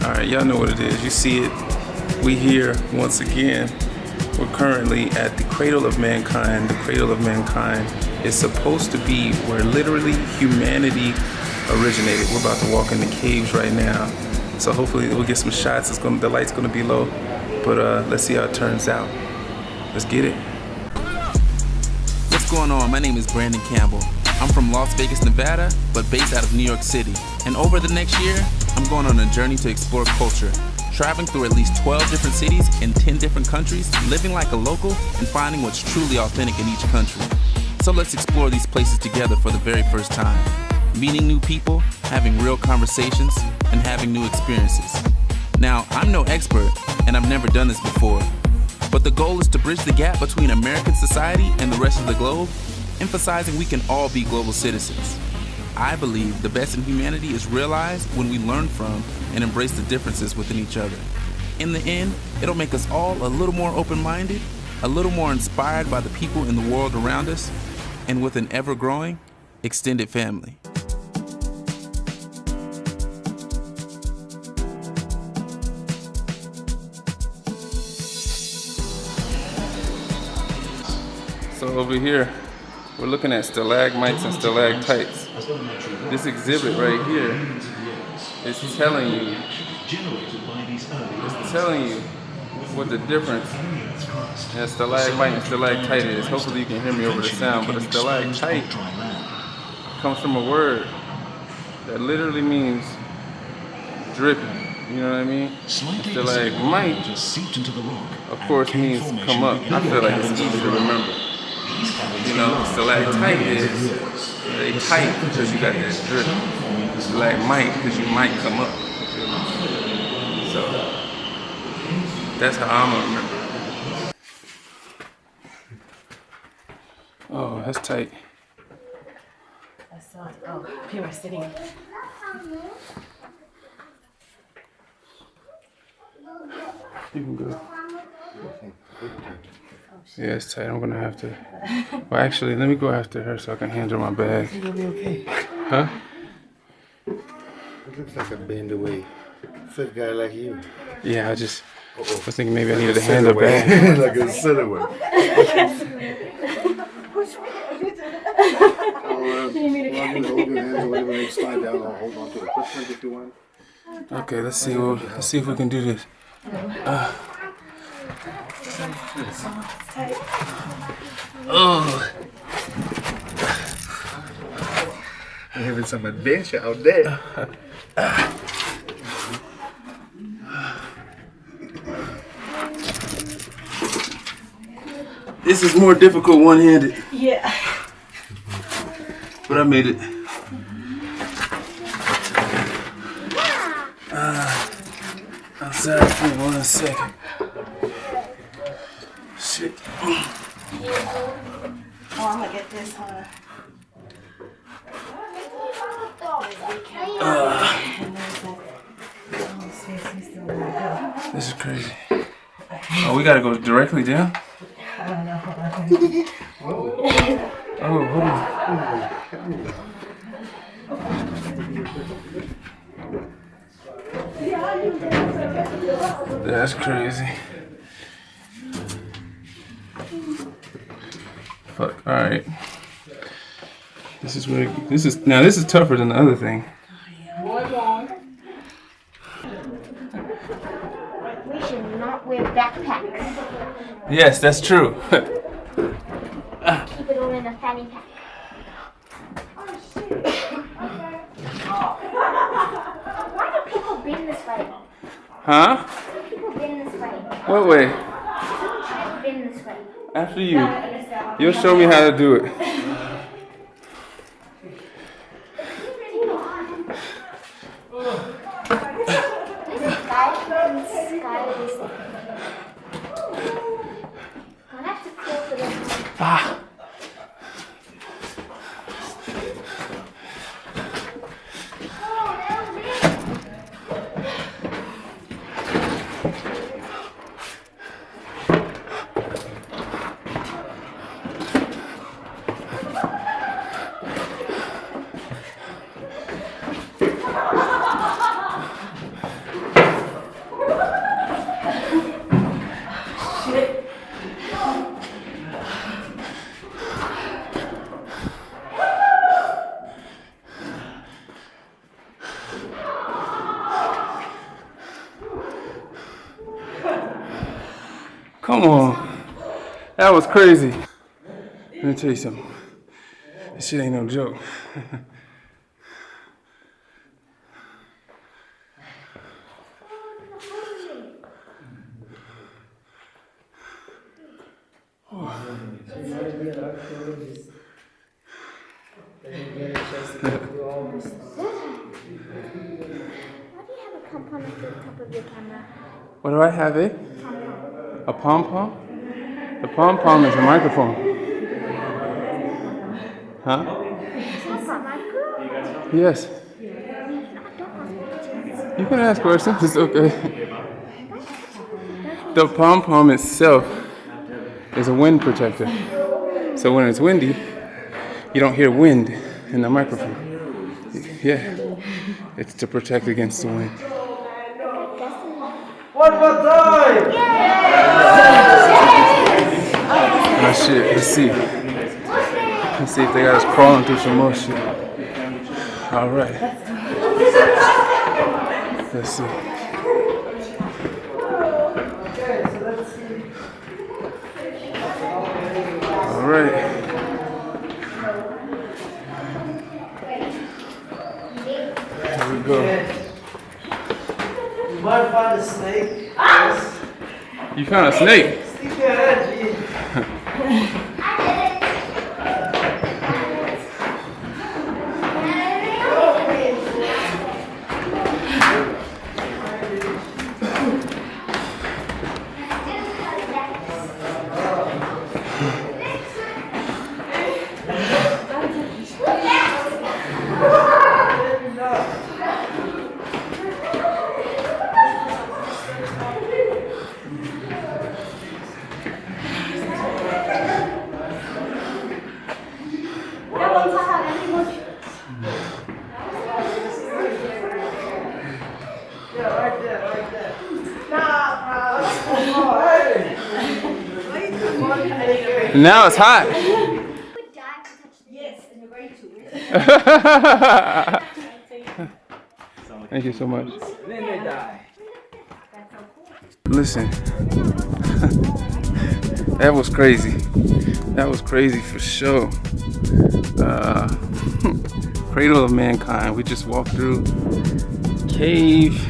Alright, y'all know what it is. You see it. We here once again. We're currently at the Cradle of Mankind. The Cradle of Mankind is supposed to be where literally humanity originated. We're about to walk in the caves right now. So hopefully we'll get some shots. The light's gonna be low. But let's see how it turns out. Let's get it. What's going on? My name is Brandon Campbell. I'm from Las Vegas, Nevada, but based out of New York City. And over the next year, I'm going on a journey to explore culture, traveling through at least 12 different cities in 10 different countries, living like a local, and finding what's truly authentic in each country. So let's explore these places together for the very first time, meeting new people, having real conversations, and having new experiences. Now, I'm no expert, and I've never done this before, but the goal is to bridge the gap between American society and the rest of the globe, emphasizing we can all be global citizens. I believe the best in humanity is realized when we learn from and embrace the differences within each other. In the end, it'll make us all a little more open-minded, a little more inspired by the people in the world around us, and with an ever-growing extended family. So over here, we're looking at stalagmites and stalactites. This exhibit right here is telling you what the difference in a stalagmite and stalactite is. Hopefully you can hear me over the sound, but a stalactite comes from a word that literally means dripping. You know what I mean? Stalagmite, of course, means come up. I feel like it's easy to remember. You know, stalactite is they tight because you got that drip. Stalagmite because you might come up. So that's how I'm gonna remember. Oh, that's tight. Oh, people are sitting. You can go. Yeah, it's tight. I'm gonna have to. Well, actually, let me go after her so I can hand her my bag. You'll be okay. Huh? It looks like a bend away. Fit guy like you. Yeah, I was thinking maybe I needed to hand her bag. Like a sit away. Okay, let's see. Let's see if we can do this. Oh. You're having some adventure out there. This is more difficult one-handed. Yeah. But I made it. Outside for 1 second. Shit. Oh, I'm gonna get this, huh? This is crazy. Oh, we gotta go directly down? I don't know. Oh, hold on. That's crazy. Fuck. All right. This is tougher than the other thing. We should not wear backpacks. Yes, that's true. Keep it all in a fanny pack. Why do people bend this way? Huh? Why do people bend this way? What way? People try to bend this way. After you. You'll show me how to do it. Ah. Come on. That was crazy. Let me tell you something. This shit ain't no joke. Why do you have a pom-pom at the top of your camera? What do I have, eh? A pom-pom? The pom-pom is a microphone. Huh? That's not my girl. Yes. You can ask questions, it's okay. The pom-pom itself is a wind protector. So when it's windy, you don't hear wind in the microphone. Yeah. It's to protect against the wind. One more time! Oh shit, let's see. Let's see if they got us crawling through some more shit. Alright. Let's see. Alright. Here we go. You might find a snake. You found a snake? Stick your head, G. Now it's hot. Thank you so much. Then they die. Listen, that was crazy. That was crazy for sure. Cradle of Humankind. We just walked through cave.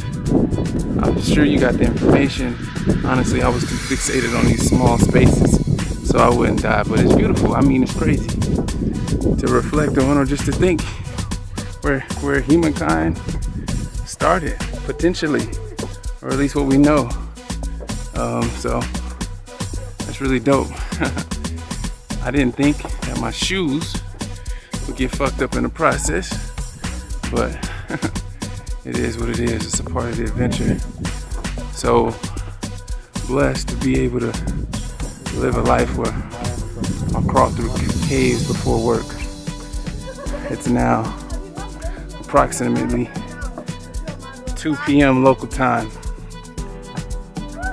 I'm sure you got the information. Honestly, I was too fixated on these small spaces, so I wouldn't die. But it's beautiful. I mean, it's crazy to reflect on, or just to think where humankind started, potentially, or at least what we know. So that's really dope. I didn't think that my shoes would get fucked up in the process, but it is what it is. It's a part of the adventure. So blessed to be able to live a life where I'll crawl through caves before work. It's now approximately 2 p.m. local time,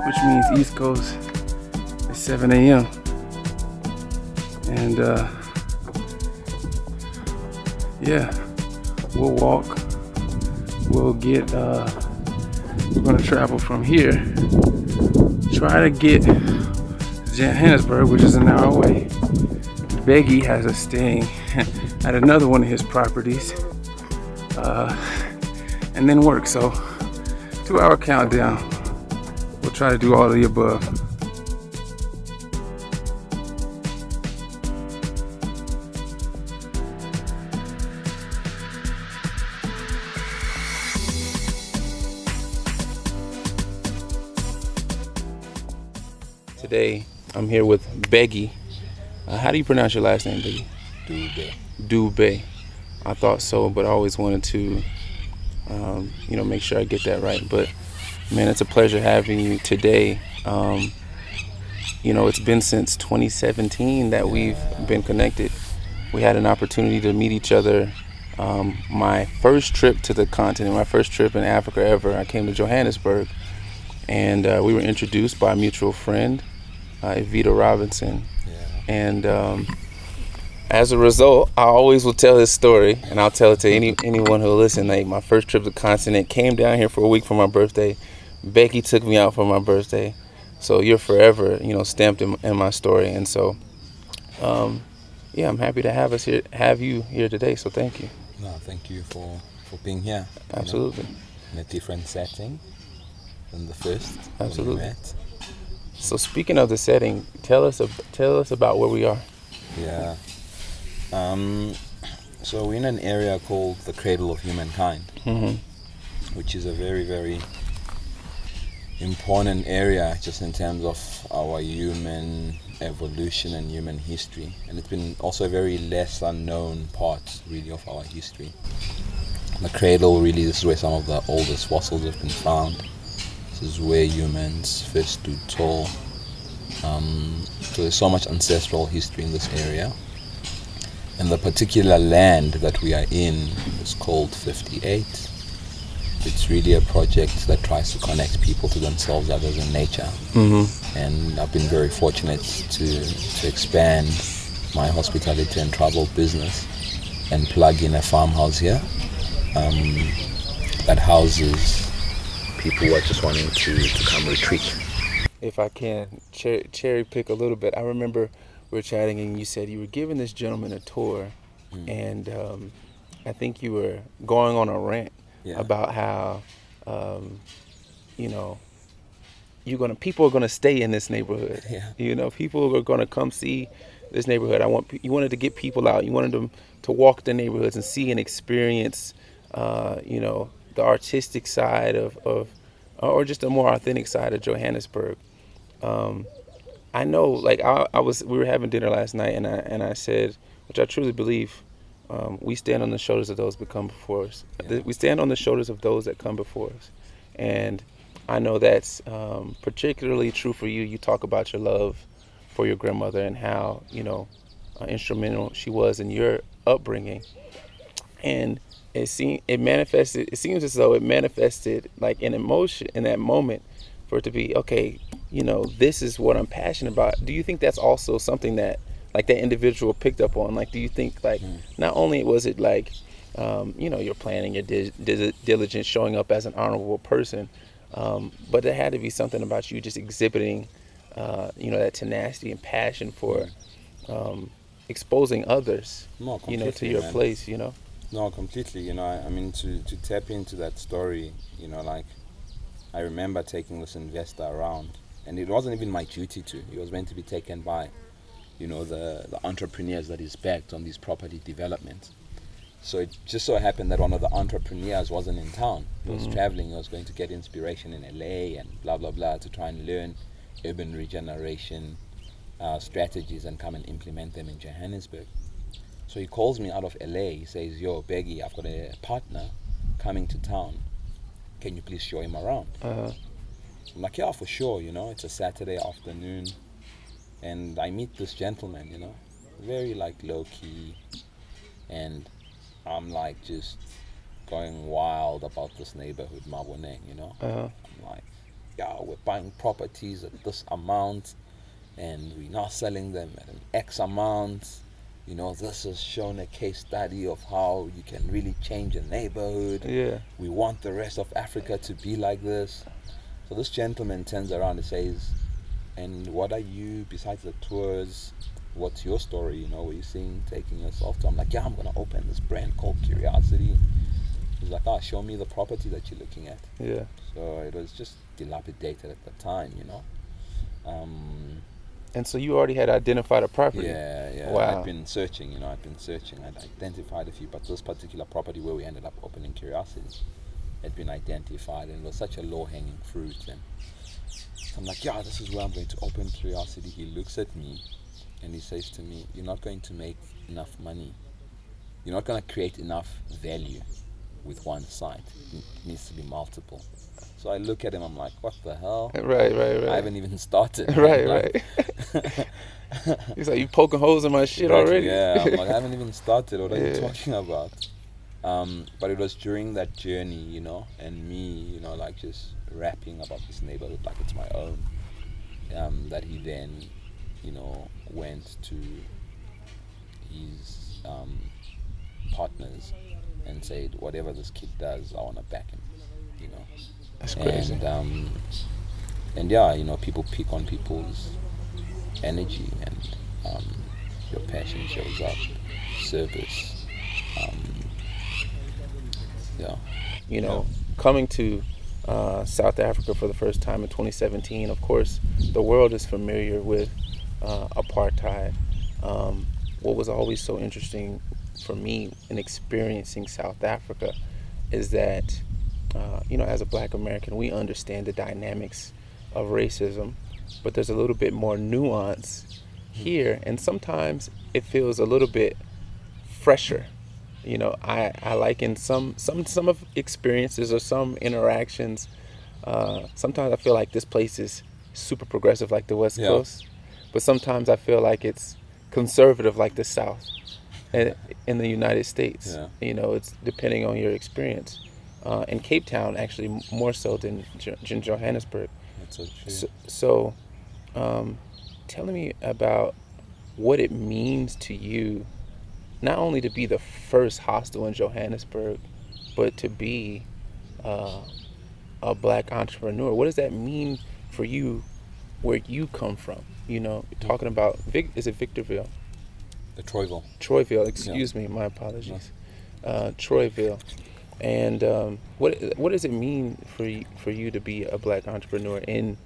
which means East Coast is 7 a.m. And yeah, we'll walk. We'll get, we're gonna travel from here, try to get to Johannesburg, which is an hour away. Bheki has us staying at another one of his properties, and then work. So 2-hour countdown. We'll try to do all of the above. Today, I'm here with Bheki. How do you pronounce your last name, Bheki? Dube. Dube. I thought so, but I always wanted to, make sure I get that right. But man, it's a pleasure having you today. It's been since 2017 that we've been connected. We had an opportunity to meet each other. My first trip to the continent, my first trip in Africa ever, I came to Johannesburg, and we were introduced by a mutual friend, Evita Robinson. And as a result, I always will tell his story, and I'll tell it to anyone who'll listen. Like, my first trip to the continent, came down here for a week for my birthday. Bheki took me out for my birthday. So you're forever, stamped in my story. And so, yeah, I'm happy to have you here today. So thank you. No, thank you for being here. Absolutely. In a different setting than the first Absolutely. when we met. So speaking of the setting, tell us about where we are. Yeah. So we're in an area called the Cradle of Humankind, which is a very, very important area just in terms of our human evolution and human history. And it's been also a very less unknown part, really, of our history. The cradle, really, this is where some of the oldest fossils have been found. This is where humans first stood tall. So there's so much ancestral history in this area. And the particular land that we are in is called 58. It's really a project that tries to connect people to themselves, others, and nature. And I've been very fortunate to expand my hospitality and travel business and plug in a farmhouse here that houses people who are just wanting to come retreat. If I can cherry pick a little bit, I remember we were chatting and you said you were giving this gentleman a tour, and I think you were going on a rant about how people are gonna stay in this neighborhood. People are gonna come see this neighborhood. You wanted to get people out. You wanted them to walk the neighborhoods and see and experience the artistic side of or just a more authentic side of Johannesburg. I know, like we were having dinner last night, and I said, which I truly believe, we stand on the shoulders of those that come before us. Yeah. We stand on the shoulders of those that come before us, and I know that's particularly true for you. You talk about your love for your grandmother and how instrumental she was in your upbringing, and it seems as though it manifested like an emotion in that moment for it to be, okay, this is what I'm passionate about. Do you think that's also something that like that individual picked up on? Like, do you think like not only was it like you're planning, your diligence, showing up as an honorable person, but there had to be something about you just exhibiting that tenacity and passion for exposing others to your place. No, completely. I mean, to tap into that story, like I remember taking this investor around, and it wasn't even my duty to. He was meant to be taken by, the entrepreneurs that he's backed on these property developments. So it just so happened that one of the entrepreneurs wasn't in town. He was traveling. He was going to get inspiration in LA and blah, blah, blah, to try and learn urban regeneration strategies and come and implement them in Johannesburg. So he calls me out of LA. He says, "Yo, Bheki, I've got a partner coming to town. Can you please show him around?" I'm like, "Yeah, for sure, it's a Saturday afternoon." And I meet this gentleman, very like low-key. And I'm like just going wild about this neighborhood, Maboneng, I'm like, "Yeah, we're buying properties at this amount, and we're now selling them at an X amount. This has shown a case study of how you can really change a neighborhood. Yeah. We want the rest of Africa to be like this." So this gentleman turns around and says, "And what are you, besides the tours, what's your story? Where you seeing taking yourself to?" I'm like, "Yeah, I'm going to open this brand called Curiocity." He's like, "Show me the property that you're looking at." Yeah. So it was just dilapidated at the time, And so you already had identified a property. Yeah. Wow. I'd been searching. I'd identified a few, but this particular property where we ended up opening Curiosity had been identified, and it was such a low-hanging fruit. And so I'm like, "Yeah, this is where I'm going to open Curiosity." He looks at me and he says to me, "You're not going to make enough money. You're not going to create enough value with one site. It needs to be multiple." So I look at him, I'm like, "What the hell?" Right. I haven't even started. Right. He's like, "You poking holes in my shit already?" Yeah, I'm like, "I haven't even started. What are you Yeah. talking about?" But it was during that journey, and me, like just rapping about this neighborhood like it's my own, that he then, went to his partners and said, "Whatever this kid does, I want to back him." That's crazy. And And yeah, you know, people pick on people's energy, and your passion shows up, service. Yeah. You know, coming to South Africa for the first time in 2017, of course, the world is familiar with apartheid. What was always so interesting for me in experiencing South Africa is that, you know, as a Black American, we understand the dynamics of racism, but there's a little bit more nuance here, and sometimes it feels a little bit fresher. You know, I like in some of experiences or some interactions, sometimes I feel like this place is super progressive like the West Coast, but sometimes I feel like it's conservative like the South in the United States. You know, it's depending on your experience. In Capetown, actually, more so than in Johannesburg. That's so true. So, tell me about what it means to you, not only to be the first hostel in Johannesburg, but to be a Black entrepreneur. What does that mean for you, where you come from? You know, talking about is it Victorville? The Troyville. Troyville. Excuse me, my apologies. Troyville. And what does it mean for you to be a Black entrepreneur in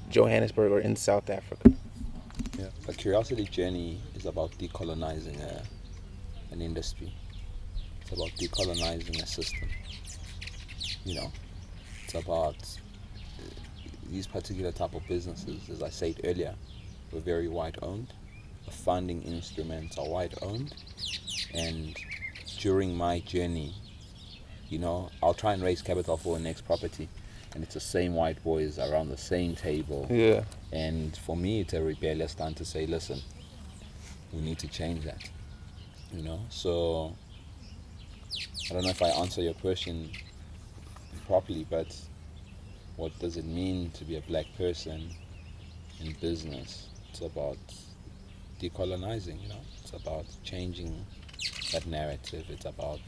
Johannesburg or in South Africa? Yeah, the Curiosity journey is about decolonizing an industry. It's about decolonizing a system. You know, it's about these particular type of businesses, as I said earlier, were very white owned. The funding instruments are white owned, and during my journey, you know, I'll try and raise capital for the next property, and it's the same white boys around the same table. Yeah. And for me, it's a rebellious time to say, listen, we need to change that. You know, so I don't know if I answer your question properly, but what does it mean to be a Black person in business? It's about decolonizing, you know, it's about changing that narrative. It's about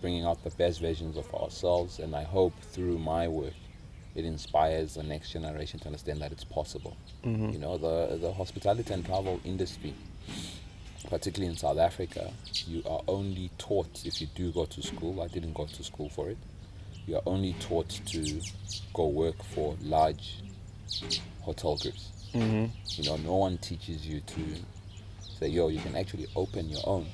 bringing out the best versions of ourselves, and I hope through my work it inspires the next generation to understand that it's possible. Mm-hmm. You know, the hospitality and travel industry, particularly in South Africa, you are only taught, if you do go to school, I didn't go to school for it, you are only taught to go work for large hotel groups. Mm-hmm. You know, no one teaches you to say, yo, you can actually open your own.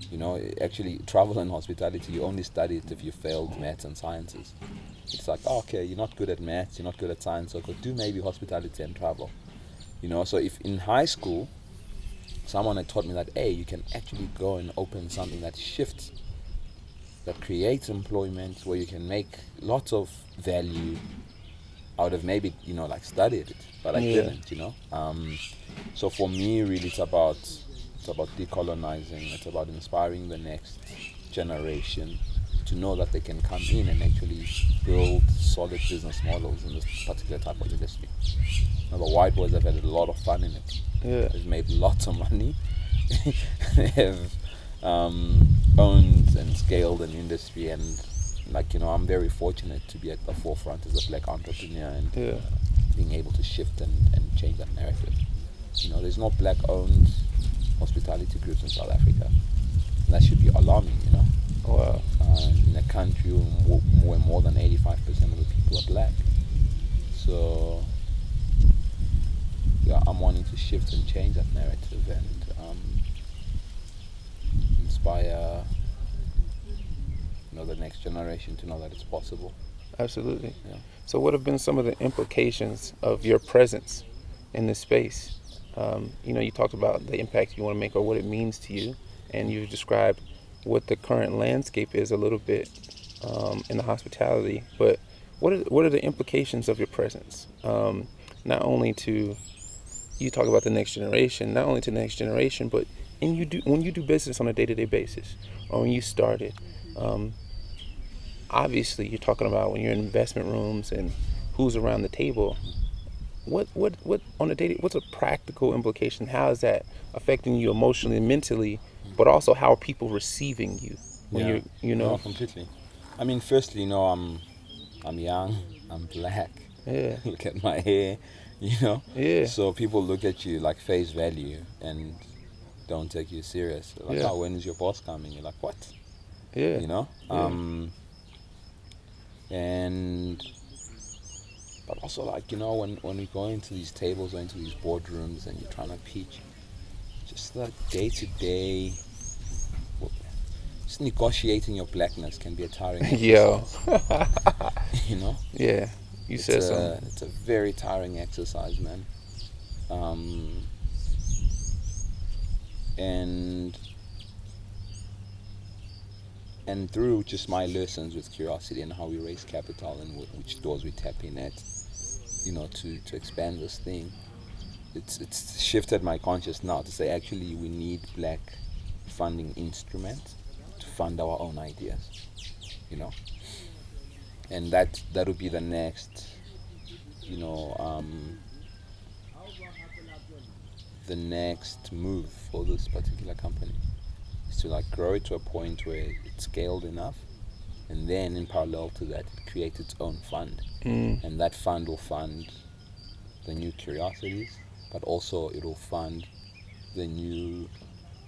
You know, actually, travel and hospitality, you only study it if you failed maths and sciences. It's like, oh, okay, you're not good at maths, you're not good at science, so go do maybe hospitality and travel. You know, so if in high school, someone had taught me that, hey, you can actually go and open something that shifts, that creates employment, where you can make lots of value out of maybe, you know, like studied it, but I didn't, you know. So for me, really, it's about decolonizing. It's about inspiring the next generation to know that they can come in and actually build solid business models in this particular type of industry. Now, the white boys have had a lot of fun in it. Yeah. They've made lots of money. They have owned and scaled an industry, and like, you know, I'm very fortunate to be at the forefront as a Black entrepreneur and being able to shift and change that narrative. You know, there's no Black-owned hospitality groups in South Africa. And that should be alarming, you know. Wow. In a country where more than 85% of the people are Black. So, yeah, I'm wanting to shift and change that narrative and inspire, you know, the next generation to know that it's possible. Absolutely. Yeah. So what have been some of the implications of your presence in this space? You know, you talked about the impact you want to make or what it means to you, and you've described what the current landscape is a little bit in the hospitality, but what are the implications of your presence? Not only to, you talk about the next generation, not only to the next generation, but when you do business on a day-to-day basis, or when you started, obviously you're talking about when you're in investment rooms and who's around the table. What on a daily, what's a practical implication? How is that affecting you emotionally and mentally, but also how are people receiving you when you know? No, completely. I mean, firstly, you know, I'm young, I'm black. Yeah. Look at my hair, you know. Yeah. So people look at you like face value and don't take you serious. They're like, Yeah. oh, when is your boss coming? You're like, what? Yeah. You know. Yeah. And but also, like, you know, when we go into these tables or into these boardrooms and you're trying to pitch, just the day-to-day, just negotiating your blackness can be a tiring Yo. exercise. You know. Yeah. You said something. It's a very tiring exercise, man. And through just my lessons with Curiosity and how we raise capital and which doors we tap in at, you know, to expand this thing, it's shifted my conscious now to say actually we need black funding instruments to fund our own ideas, you know. And that would be the next, you know, the next move for this particular company is to like grow it to a point where it's scaled enough, and then in parallel to that it creates its own fund, and that fund will fund the new Curiosities, but also it will fund the new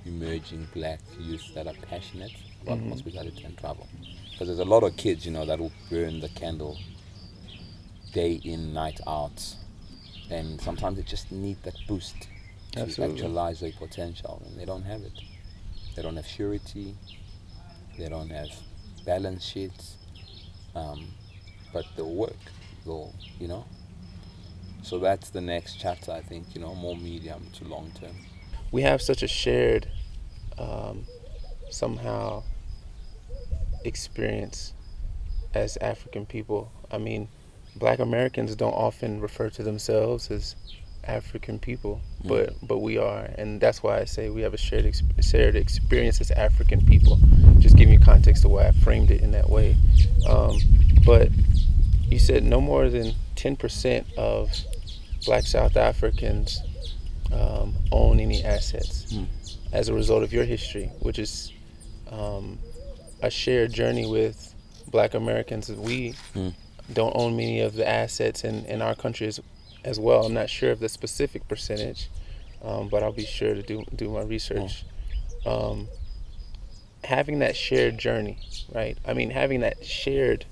emerging black youth that are passionate about hospitality and travel. Because there's a lot of kids, you know, that will burn the candle day in, night out, and sometimes they just need that boost to actualize their potential, and they don't have it. They don't have surety, they don't have balance sheets, but they'll work, you know. So that's the next chapter, I think, you know, more medium to long term. We have such a shared, somehow, experience as African people. I mean, Black Americans don't often refer to themselves as African people, but we are, and that's why I say we have a shared experience as African people. Just giving you context to why I framed it in that way. But you said no more than 10% of Black South Africans own any assets as a result of your history, which is a shared journey with Black Americans. We don't own many of the assets in our country as well. I'm not sure of the specific percentage, but I'll be sure to do my research. Having that shared journey, right? I mean, having that shared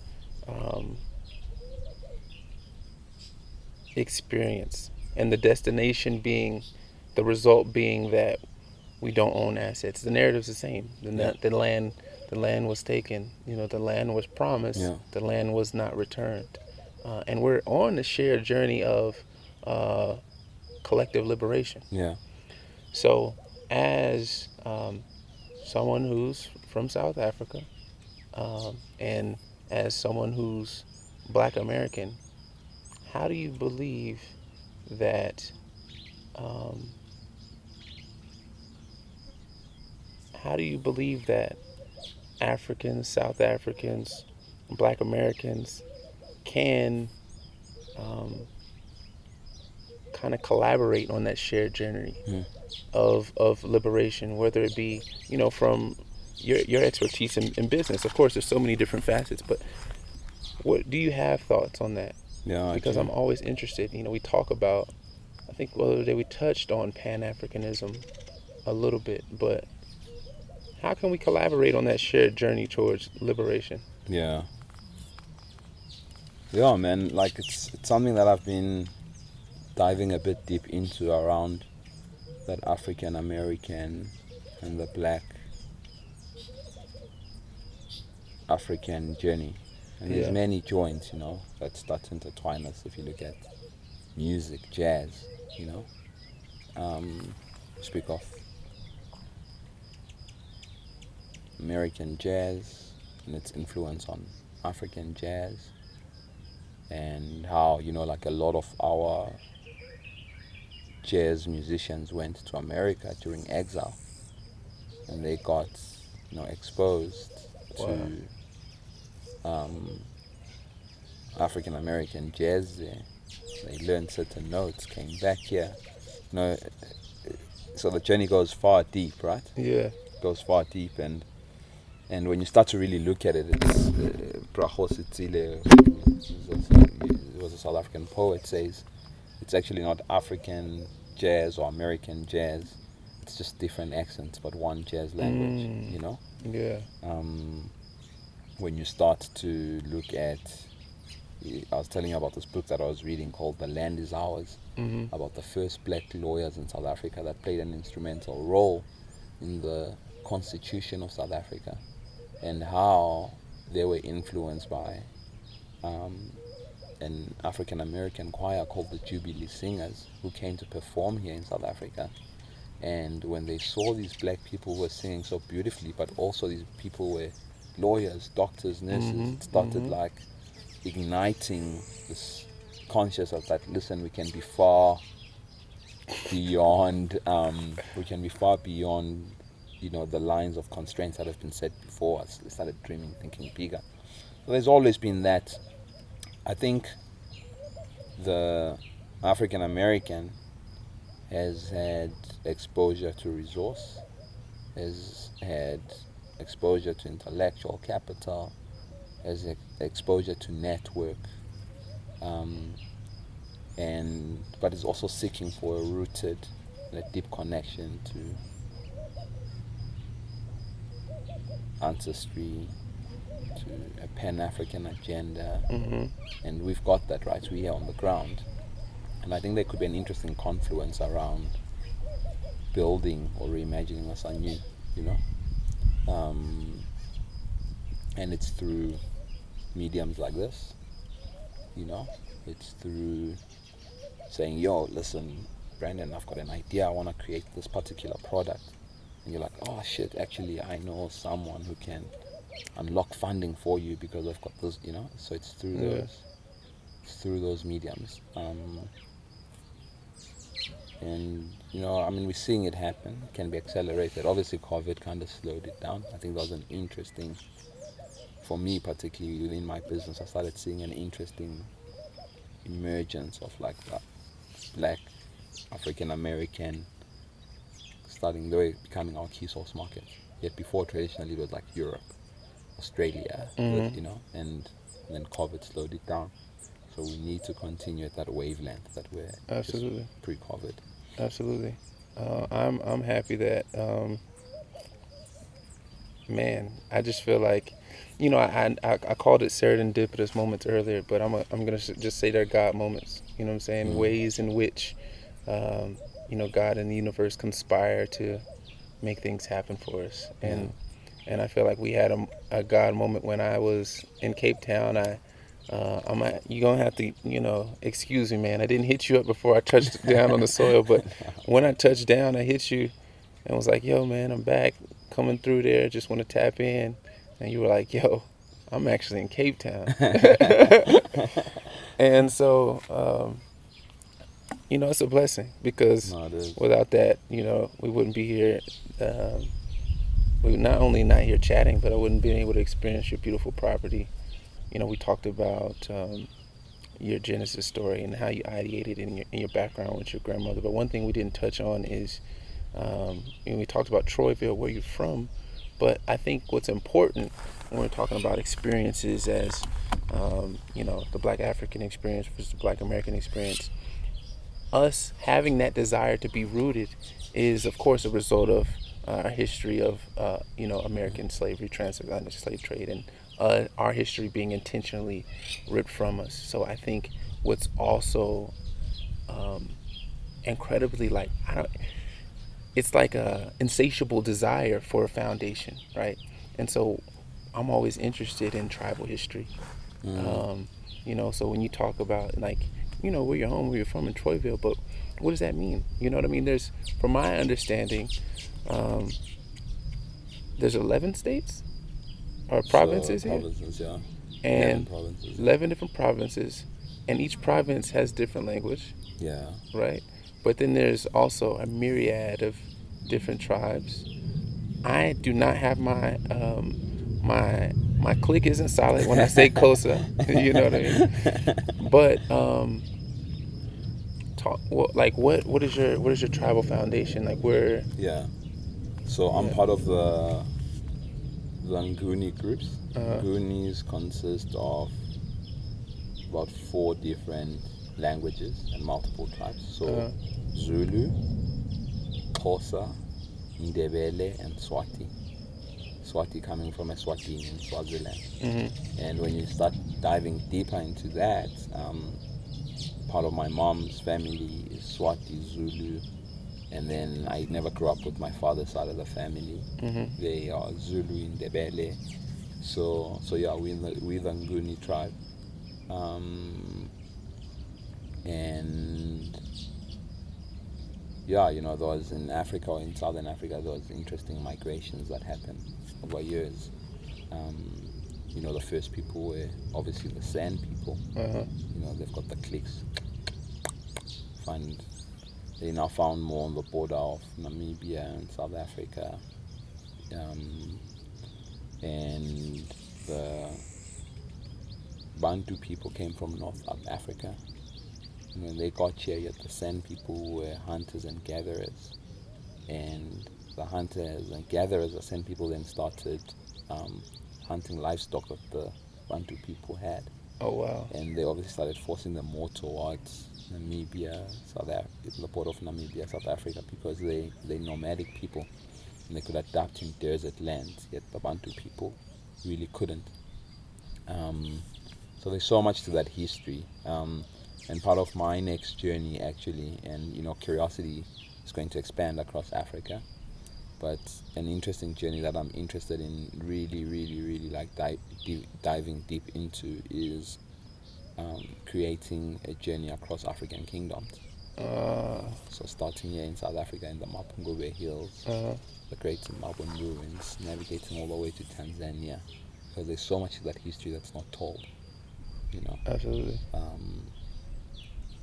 experience, and the destination being, the result being that we don't own assets. The narrative's the same. The land was taken. You know, the land was promised. Yeah. The land was not returned. And we're on the shared journey of collective liberation. Yeah. So, as someone who's from South Africa, and as someone who's Black American, how do you believe that? How do you believe that Africans, South Africans, Black Americans can kind of collaborate on that shared journey of liberation, whether it be, you know, from your expertise in business? Of course, there's so many different facets, but what do you have thoughts on that? Yeah. Because I'm always interested. You know, we talk about, I think the other day we touched on Pan-Africanism a little bit, but how can we collaborate on that shared journey towards liberation? Yeah, man, like it's something that I've been diving a bit deep into around that African American and the Black African journey. And there's many joints, you know, that start to intertwine us if you look at music, jazz, you know. Speak of American jazz and its influence on African jazz, and how, you know, like a lot of our jazz musicians went to America during exile, and they got, you know, exposed to African American jazz there. They learned certain notes, came back here, you know. So the journey goes far deep, right? Yeah. Goes far deep, and when you start to really look at it, it's it was a South African poet, says it's actually not African jazz or American jazz. It's just different accents, but one jazz language. You know. Yeah. When you start to look at, I was telling you about this book that I was reading called "The Land Is Ours," about the first black lawyers in South Africa that played an instrumental role in the Constitution of South Africa, and how they were influenced by an African American choir called the Jubilee Singers, who came to perform here in South Africa. And when they saw these black people who were singing so beautifully, but also these people were lawyers, doctors, nurses, it started like igniting this consciousness that, listen, we can be far beyond the lines of constraints that have been set before us. They started dreaming, thinking bigger. So there's always been that. I think the African American has had exposure to resource, has had exposure to intellectual capital, has exposure to network, but is also seeking for a rooted, a deep connection to ancestry, to a Pan-African agenda, and we've got that, right? We're here on the ground, and I think there could be an interesting confluence around building or reimagining us anew, you know, and it's through mediums like this, you know, it's through saying, yo, listen, Brandon, I've got an idea, I want to create this particular product, and you're like, oh shit, actually I know someone who can unlock funding for you because I've got this, you know. So it's through those mediums, and you know, I mean, we're seeing it happen. It can be accelerated. Obviously COVID kind of slowed it down. I think that was an interesting, for me particularly within my business, I started seeing an interesting emergence of like that black African American becoming our key source market. Yet before, traditionally it was like Europe, Australia, you know, and then COVID slowed it down. So we need to continue at that wavelength that we're Absolutely just pre-COVID. Absolutely. I'm happy that man, I just feel like, you know, I called it serendipitous moments earlier, but I'm gonna just say they're God moments. You know what I'm saying? Ways in which you know, God and the universe conspire to make things happen for us. And I feel like we had a God moment when I was in Capetown. You're gonna have to, you know, excuse me, man. I didn't hit you up before I touched down on the soil, but when I touched down, I hit you and was like, yo, man, I'm back, coming through there, just want to tap in. And you were like, yo, I'm actually in Capetown. And so, you know, it's a blessing, because without that, you know, we wouldn't be here. We would not only not here chatting, but I wouldn't be able to experience your beautiful property. You know, we talked about your Genesis story and how you ideated in your background with your grandmother. But one thing we didn't touch on is, we talked about Troyville, where you're from. But I think what's important when we're talking about experiences as, you know, the Black African experience versus the Black American experience, us having that desire to be rooted is, of course, a result of our history of, you know, American slavery, transatlantic slave trade, and our history being intentionally ripped from us. So I think what's also incredibly, like, it's like a insatiable desire for a foundation, right? And so I'm always interested in tribal history. You know, so when you talk about, like, you know, where you're home, where you're from in Troyville, but what does that mean? You know what I mean? There's, from my understanding, there's 11 states or provinces here. Provinces, yeah. And 11 different provinces, and each province has different language. Yeah. Right? But then there's also a myriad of different tribes. I do not have my click isn't solid when I say Kosa. You know what I mean? But what is your tribal foundation? Like, where? Yeah. So I'm part of the Nguni groups. Ngunis consist of about 4 different languages and multiple tribes. So Zulu, Xhosa, Ndebele, and Swati. Swati coming from Eswatini in Swaziland. And when you start diving deeper into that, part of my mom's family is Swati, Zulu, and then I never grew up with my father's side of the family. They are Zulu in Ndebele. So yeah, we're the Nguni tribe. And yeah, there was in Africa or in Southern Africa, there was interesting migrations that happened over years. The first people were obviously the Sand people. They've got the cliques. They now found more on the border of Namibia and South Africa. And the Bantu people came from North Africa. When they got here, yet the San people were hunters and gatherers. And the hunters and gatherers, the San people, then started hunting livestock that the Bantu people had. Oh, wow. And they obviously started forcing them more towards Namibia, the border of Namibia, South Africa, because they're nomadic people and they could adapt in desert lands, yet the Bantu people really couldn't. So there's so much to that history. And part of my next journey, actually, and Curiosity is going to expand across Africa, but an interesting journey that I'm interested in really, really, really like diving deep into is creating a journey across African kingdoms. So starting here in South Africa in the Mapungubwe Hills, the Great Zimbabwean ruins, navigating all the way to Tanzania, because there's so much of that history that's not told. Absolutely.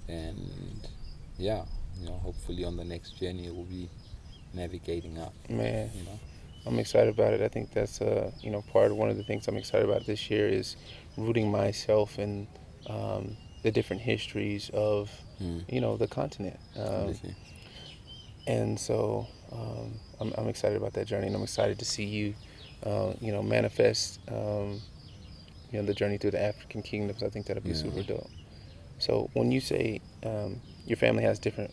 And yeah, hopefully on the next journey we'll be navigating up. Man, I'm excited about it. I think that's one of the things I'm excited about this year is rooting myself in the different histories of the continent. And so I'm excited about that journey, and I'm excited to see you manifest the journey through the African kingdoms. I think that'll be super dope. So when you say your family has different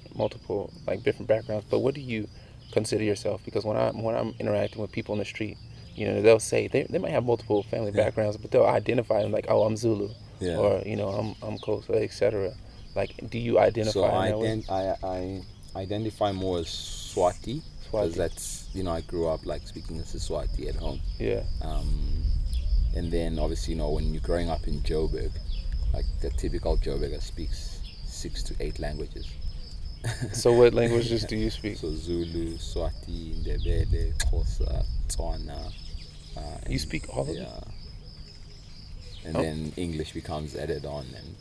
backgrounds, but what do you consider yourself? Because when I'm interacting with people in the street, they'll say they might have multiple family backgrounds, but they'll identify them like, oh, I'm Zulu, or I'm Xhosa, etc. Like, do you identify? So I identify more as Swati, because that's I grew up speaking Siswati at home. Yeah. And then obviously when you're growing up in Joburg, like the typical Joburger speaks 6 to 8 languages. So what languages do you speak? So Zulu, Swati, Ndebele, Xhosa, Tswana. You speak all of them? Yeah. And then English becomes added on, and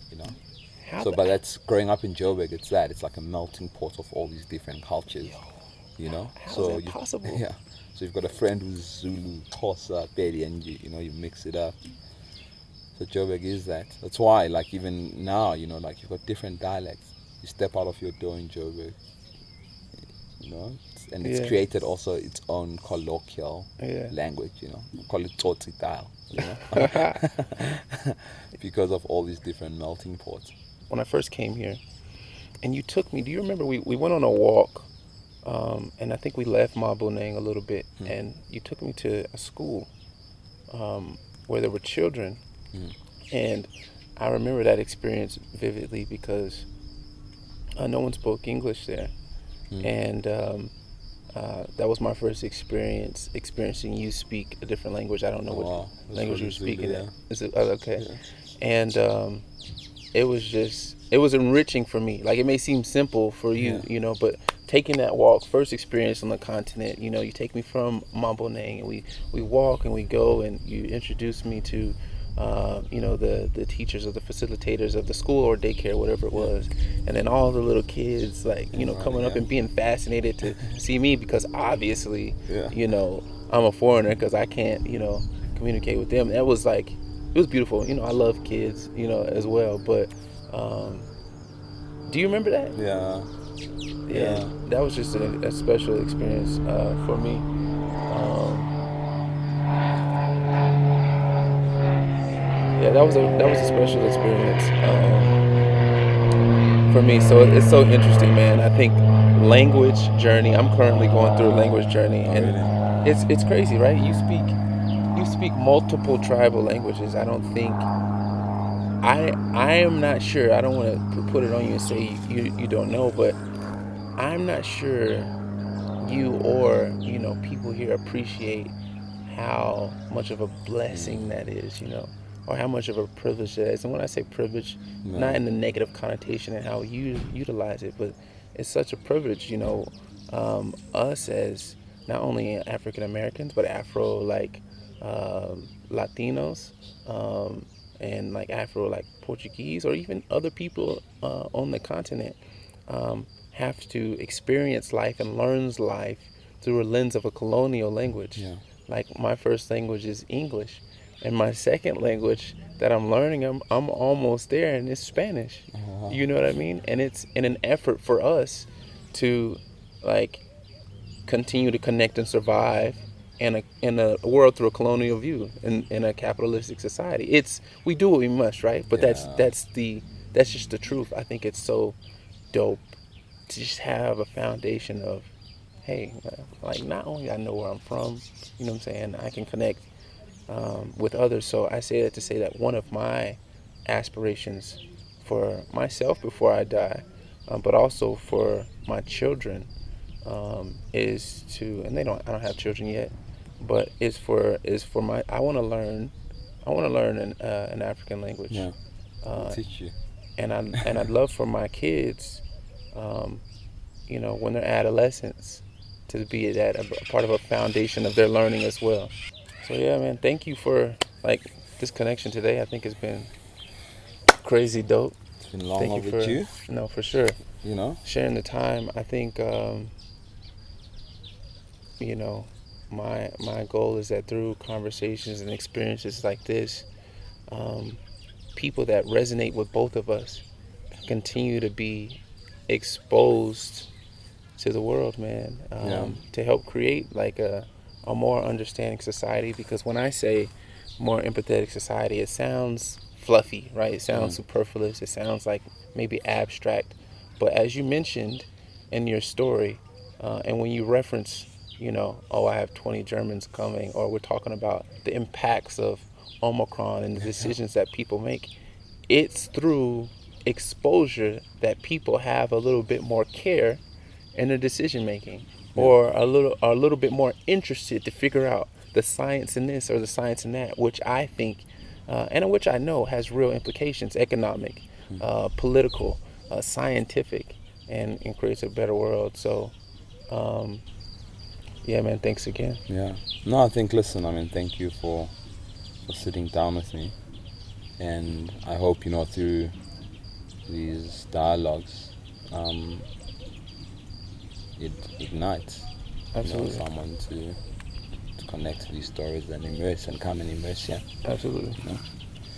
But that's growing up in Joburg. It's like a melting pot of all these different cultures. How so is that possible? Yeah. So you've got a friend who's Zulu, Xhosa, Pedi, and you mix it up. So Joburg is that. That's why, even now, you've got different dialects. You step out of your door in Joburg, and it's created also its own colloquial language, call it Tsotsi style, because of all these different melting pots. When I first came here, and you took me, do you remember we went on a walk, and I think we left Maboneng a little bit, and you took me to a school where there were children, and I remember that experience vividly because no one spoke English there, and that was my first experiencing you speak a different language. I don't know what language you were speaking. Yeah. Is it okay? Yeah. And it was enriching for me. Like, it may seem simple for you, but taking that walk, first experience on the continent, you take me from Maboneng, and we walk and we go, and you introduce me to the teachers or the facilitators of the school or daycare, whatever it was, and then all the little kids coming up and being fascinated to see me, because obviously I'm a foreigner because I can't communicate with them. That was it was beautiful. I love kids as well, but do you remember that? Yeah, that was just a special experience for me. that was a special experience for me. So it's so interesting, man. I think language journey. I'm currently going through a language journey, Oh, and really? it's crazy, right? You speak multiple tribal languages. I don't think I am not sure. I don't want to put it on you and say you don't know, but I'm not sure you or people here appreciate how much of a blessing that is, or how much of a privilege that is. And when I say privilege, not in the negative connotation and how you utilize it, but it's such a privilege, us as not only African Americans but Afro Latinos, and like Afro Portuguese, or even other people on the continent, have to experience life and learns life through a lens of a colonial language. Yeah. Like my first language is English, and my second language that I'm learning, I'm almost there, and it's Spanish. You know what I mean? And it's in an effort for us to continue to connect and survive in a world through a colonial view, in a capitalistic society. We do what we must, right? But that's just the truth. I think it's so dope to just have a foundation of, hey, not only I know where I'm from, you know what I'm saying, I can connect with others. So I say that to say that one of my aspirations for myself before I die, but also for my children, is to, and I don't have children yet, but is for my, I want to learn an African language. Yeah. I'll teach you. And I'd love for my kids, when they're adolescents, to be a part of a foundation of their learning as well. So yeah, man, thank you for this connection today. I think it's been crazy dope. It's been long Thank overdue. No, for sure. Sharing the time. I think my goal is that through conversations and experiences like this, people that resonate with both of us continue to be exposed to the world, man, to help create a more understanding society. Because when I say more empathetic society, it sounds fluffy, right? It sounds superfluous. It sounds like maybe abstract. But as you mentioned in your story, and when you reference, I have 20 Germans coming, or we're talking about the impacts of Omicron and the decisions that people make, it's through exposure that people have a little bit more care in their decision making, or a little bit more interested to figure out the science in this or the science in that, which I think, and which I know has real implications, economic, political, scientific, and creates a better world. So, yeah, man, thanks again. Yeah. No, I think, listen, thank you for sitting down with me. And I hope, through these dialogues, it ignites someone to connect to these stories and come and immerse. Yeah. Absolutely.